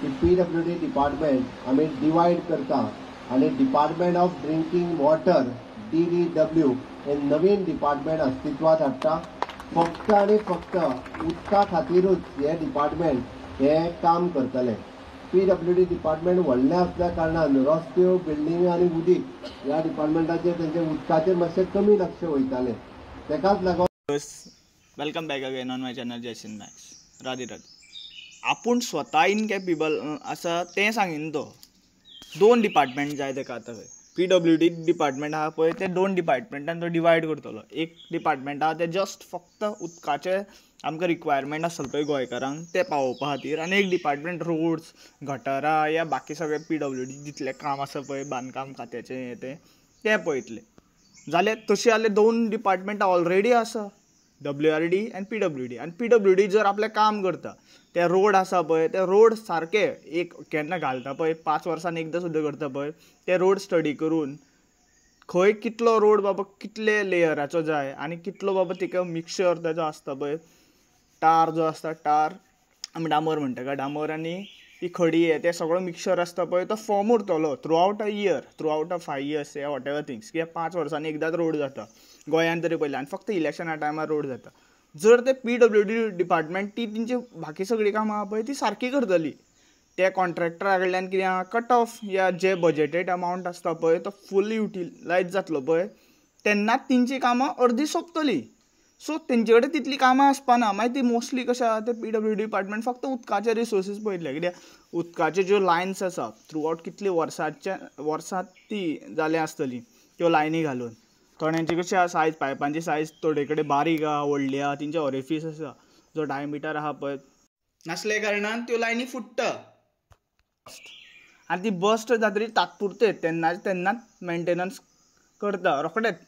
की PWD department आम्ही divide करता आणि department of drinking water DDW हे नवीन डिपार्टमेंट अस्तित्वात हाडटा. फक्त आणि फक्त उदका खातीरूच हे डिपार्टमेंट हे काम करतले. PWD डिपार्टमेंट व्हडलें आसल्या कारणान रस्त्यो बिल्डिंग आनी उदीक ह्या डिपार्टमेंटाचेर तेंचे उदकाचेर मातशें कमी लक्ष वयतालें. तेकाच लागून welcome back again on my channel जयसिन मॅक्स. राधे राधे. आपूण स्वता इनकॅपेबल आसा तें सांगिन तो. दोन डिपार्टमेंट जाय तेका आतां खंय. PWD डिपार्टमेंट आहा पळय ते दोन डिपार्टमेंटान तो डिवायड करतलो. एक डिपार्टमेंट आहा ते जस्ट फक्त उदकाचे आमकां रिक्वायरमेंट आसतलो पळय गोंयकारांक ते पावोवपा खातीर, आनी एक डिपार्टमेंट रोड्स गटारां या बाकी सगळे PWD जितलें काम आसा पळय बांदकाम खात्याचें हें तें पळयतले. जाल्यार तशें जाल्यार दोन डिपार्टमेंटां ऑलरेडी आसा, WRD आनी PWD. आनी PWD जर आपलें काम करता, ते रोड आसा पळय ते रोड सारके एक केन्ना घालता पळय 5 वर्सान एकदां सुद्दां करता पळय ते रोड स्टडी करून खंय कितलो रोड बाबा कितले लेयराचो जाय आनी कितलो बाबा तिका मिक्सचर ताजो आसता पळय, टार जो आसता टार आमी डांबर म्हणटा काय डांबर आनी ती खडी ते सगळो मिक्सचर आसता पळय तो फॉर्म उरतलो through out a year, through out a 5 years या वॉट एवर थिंग्स. कित्याक 5 वर्सांनी एकदांच रोड जाता गोंयांत तरी पयलें, आनी फक्त इलेक्शना टायमार रोड जाता. जर ते PWD डिपार्टमेंट ती तेंची बाकी सगळीं कामां आहा पळय ती सारकी करतली. त्या कॉन्ट्रॅक्टरा कडल्यान कितें आहा कट ऑफ या जे बजेटेड अमावंट आसता पळय तो फूल युटिलायज जातलो पळय तेन्नाच तेंची कामां अर्दी सोंपतलीं. सो तेंचे कडेन तितलीं कामां आसपाना. मागीर ती मोस्टली कशें आहा ते PWD डिपार्टमेंट फक्त उदकाचे रिसोर्सीस पळयतले. कित्याक उदकाच्यो ज्यो लायन्स आसा थ्रू आवट कितली वर्सां ती जालें आसतलीं त्यो लायनी घालून. थोड्यांची कशी आहा सायज पायपांची सायज थोडे कडेन बारीक आहा व्हडली आहा तेंचे ऑरिफीस आसा जो डायमिटर आहा पळय नासले कारणान त्यो लायनी फुट्टा आनी ती बस्ट जातरी तात्पुरते तेन्नाच मेंटेनन्स करता रोखडेच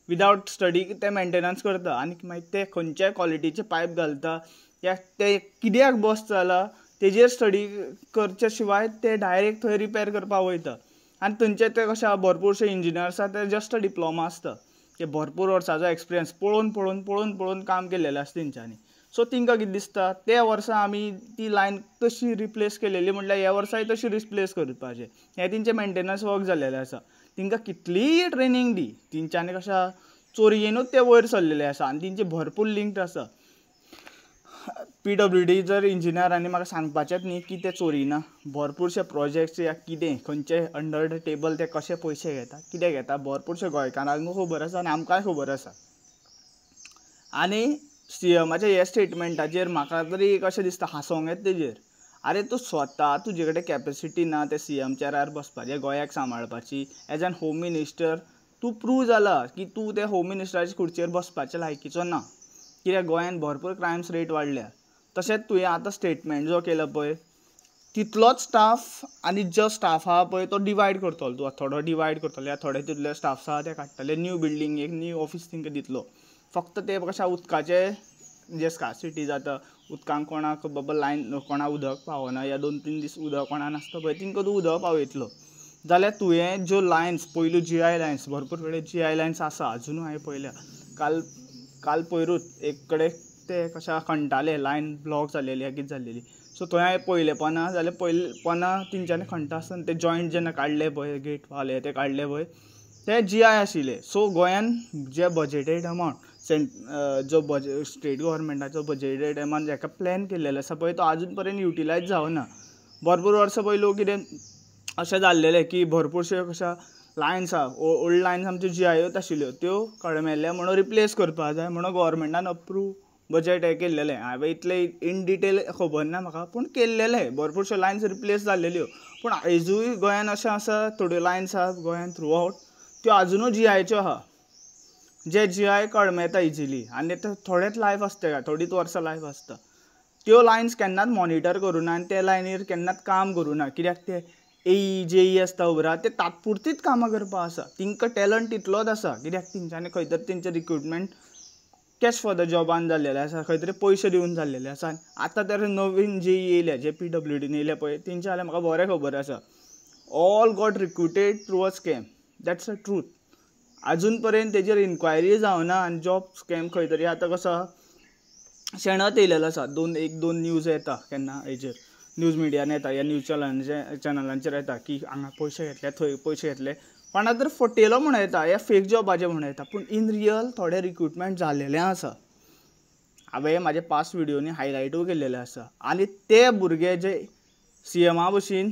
विदावट स्टडी ते मेंटेनन्स करता. आनी मागीर ते खंयच्याय क्वॉलिटीचे पायप घालता या ते कित्याक बस्ट जाला तेजेर स्टडी करचे शिवाय ते डायरेक्ट थंय रिपेर करपाक वयता. आनी थंयचे ते कशें आहा भरपूरशे इंजिनियर्स आसा ते जस्ट डिप्लोमा आसता, ते भरपूर वर्सांचो एक्सपिरियन्स पळोवन काम केलेलें आसता तेंच्यांनी. सो तिंकां कितें दिसता त्या वर्सा आमी ती लायन तशी रिप्लेस केलेली म्हटल्यार ह्या वर्साय तशी रिप्लेस करपाचें हें तेंचें मेंटेनन्स वर्क जाल्लेलें आसा. तिंकां कितलीय ट्रेनींग दी तेंच्यांनी कशें आहा चोरयेनूच ते वयर सरलेले आसा आनी तेंचे भरपूर लिंक्ड आसा. PWD जर इंजिनियरांनी म्हाका सांगपाचेंच न्ही की ते चोरिना. भरपूरशे प्रोजेक्ट्स या कितें खंयचे अंडर द टेबल ते कशे पयशे घेता कितें घेता भरपूरशे गोंयकारांकूय खबर आसा आनी आमकांय खबर आसा. आनी CMाच्या ह्या स्टेटमेंटाचेर म्हाका तरी कशें दिसता हांसोंक येता तेजेर. आरे तूं स्वता तुजे कडेन कॅपेसिटी ना ते CM चेरार बसपाचें गोंयाक सांबाळपाची. एज एन होम मिनिस्टर तूं प्रूव जाला की तूं ते होम मिनिस्टराचे खुर्चेर बसपाचे लायकीचो ना. कित्याक गोंयांत भरपूर क्रायम्स रेट वाडल्या. तशेंच तुवें आतां स्टेटमेंट जो केला पळय तितलोच स्टाफ आनी जो स्टाफ आहा पळय तो डिवायड करतलो. तूं थोडो डिवायड करतलो या थोडे तितले स्टाफ्स आहा ते काडटले न्यू बिल्डींग एक न्यू ऑफीस तेंकां दितलो. फक्त ते कशें उदकाचे जे स्कार्सिटी जाता उदकांक कोणाक बाबा लायन कोणाक उदक पावना या 2-3 दीस उदक कोणाक नासता पळय तिंकां तूं उदक पावयतलो. जाल्यार तुवें ज्यो लायन्स पयल्यो GI लायन्स भरपूर कडेन GI लायन्स आसा अजुनूय हांवें पळयल्या. काल पयरूच एक कडेन ते कशें खणटाले लायन ब्लॉक जाल्लेली या कितें जाल्लेली. सो थंय हांवें पयलें पोंदा जाल्यार पयले पोंदा तेंच्यांनी खणटा आसतना ते जॉयंट जेन्ना काडले पळय गेट वाले ते काडले पळय ते GI आशिल्ले. सो गोंयांत जे बजेटेड अमावंट जो स्टेट गव्हर्मेंटाचो बजेटेड अमावंट जाका प्लॅन केल्लेलो आसा पळय तो आजून पर्यंत युटिलायज जावना. भरपूर वर्सां पयलू कितें अशें जाल्लेलें की भरपूरश्यो कशा लायन्स आहा ओल्ड लायन्स आमच्यो GIच आशिल्ल्यो त्यो कळमेल्ल्या म्हणून रिप्लेस करपाक जाय म्हणून गव्हर्मेंटान अप्रूव बजेट हें केल्लेलें. हांवें इतलें इन डिटेल खबर ना म्हाका पूण केल्लेलें भरपूरश्यो लायन्स रिप्लेस जाल्लेल्यो. पूण आयजूय गोंयांत अशें आसा थोड्यो लायन्स आहा गोंयांत थ्रू आवट त्यो आजुनूय GIच्यो आहा जे GI कळमेता इजिली आनी ते थोडेच लायफ आसता काय थोडीच वर्सां लायफ आसता. त्यो लायन्स केन्नाच मॉनिटर करूना आनी त्या लायनीर केन्नाच काम करूना. कित्याक ते AE JE आसता उबरात ते तात्पुरतीच कामां करपा आसा. तिंकां टॅलंट तितलोच आसा कित्याक तेंच्यांनी खंय तरी तेंचें रिक्रुटमेंट कॅश फॉर द जॉबान जाल्लेलें आसा खंय तरी पयशे दिवन जाल्लेलें आसा. आतां तर नवीन JE येयल्या जे PWDन येयल्या पळय तेंचे जाल्यार म्हाका बरें खबर आसा. All got recruited through a scam. That's a truth. आजून पर्यंत तेजेर इन्क्वायरी जावना आनी जॉब स्कॅम खंय तरी आतां कसो शेणत येयलेलो आसा. 1-2 न्यूज येता केन्ना हेजेर न्यूज मिडियान येता या न्यूज चॅनलांचेर येता की हांगा पयशे घेतले थंय पयशे घेतले कोणा तर फटयलो म्हण येता या फेक जॉबाचे म्हण येता पूण इन रियल थोडे रिक्रुटमेंट जाल्लेले आसा हांवें म्हाजे पास्ट व्हिडियोनी हायलायटूय केल्लेले आसा आनी ते भुरगे जे CMA भशेन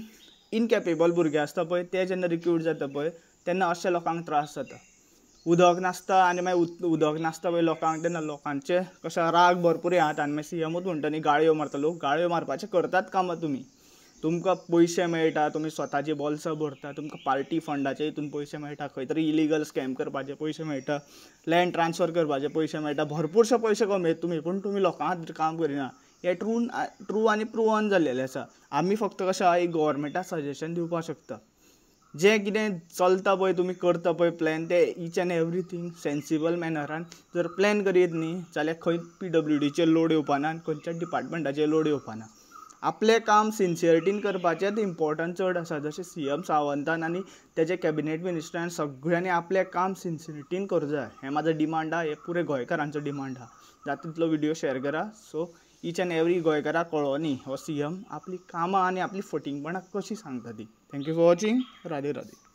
इनकॅपेबल भुरगे आसता पळय ते जेन्ना रिक्रूट जाता पळय तेन्ना अशा लोकांक त्रास जाता उदक नासता आनी मागीर उदक नासता पळय लोकांक तेन्ना लोकांचे कशें राग भरपूर येता आनी मागीर CMूच म्हणटा न्ही गाळयो मारता लोक गाळयो मारपाचें करतात कामां तुमकां पयशे मेळटा तुमी स्वताची बॉल्सां भरता तुमकां पार्टी फंडाचे हितून पयशे मेळटा खंय तरी इलिगल स्कॅम करपाचे पयशे मेळटा लँड ट्रान्सफर करपाचे पयशे मेळटा भरपूरशे पयशे कमयता तुमी पूण तुमी लोकां खातीर काम करिना हे ट्रू आनी प्रूवन जाल्लेलें आसा आमी फक्त कशें आहा एक गव्हर्मेंटाक सजेशन दिवपाक शकता जें कितें चलता पळय तुमी करता पळय प्लॅन ते ईच एंड एवरीथींग सेन्सिबल मॅनरान जर प्लॅन करीत न्ही जाल्यार खंय PWDचेर लोड येवपाना आनी खंयच्याच डिपार्टमेंटाचेर लोड येवपाना आपलें काम सिन्सियरिटीन करपाचेंच इम्पॉर्टंट चड आसा जशें CM सावंतान आनी तेजे कॅबिनेट मिनिस्टरान सगळ्यांनी आपलें काम सिन्सियरिटीन करूं जाय हें म्हाजो डिमांड आहा हे पुरे गोंयकारांचो डिमांड आहा जाता तितलो व्हिडियो शेअर करा सो ईच एंड एवरी गोंयकाराक कळोनी हो CM आपली कामां आनी आपली फटिंगपणां कशी सांगता ती thank you for watching Radhe Radhe